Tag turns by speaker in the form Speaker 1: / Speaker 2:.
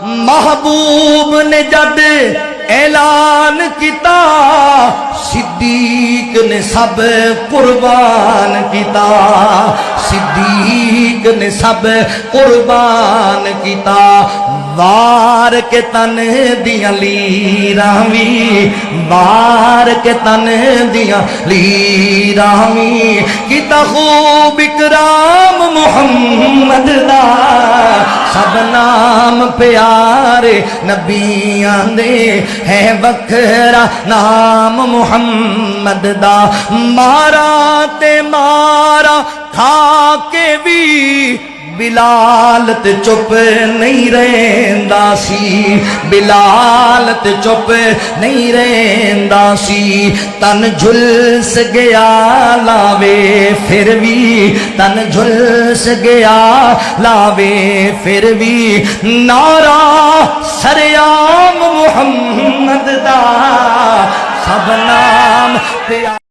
Speaker 1: محبوب نے جد اعلان کیتا صدیق نے سب قربان کیتا صدیق نے سب قربان کیتا وار کے تن دیاں لیراں وی وار کے تن دیاں لیراں وی کیتا خوب اکرام محمد دا سب نام پیارے نبیاں دے ہے وکھرا نام محمد دا مارا تے مارا کھا کے بھی بلال تے چپ نہیں رہندا سی بلال تے چپ نہیں رہندا سی تن جھلس گیا لاوے پھر بھی تن جھلس گیا لاوے پھر بھی نعرہ سریام محمد دا سب نام پیارے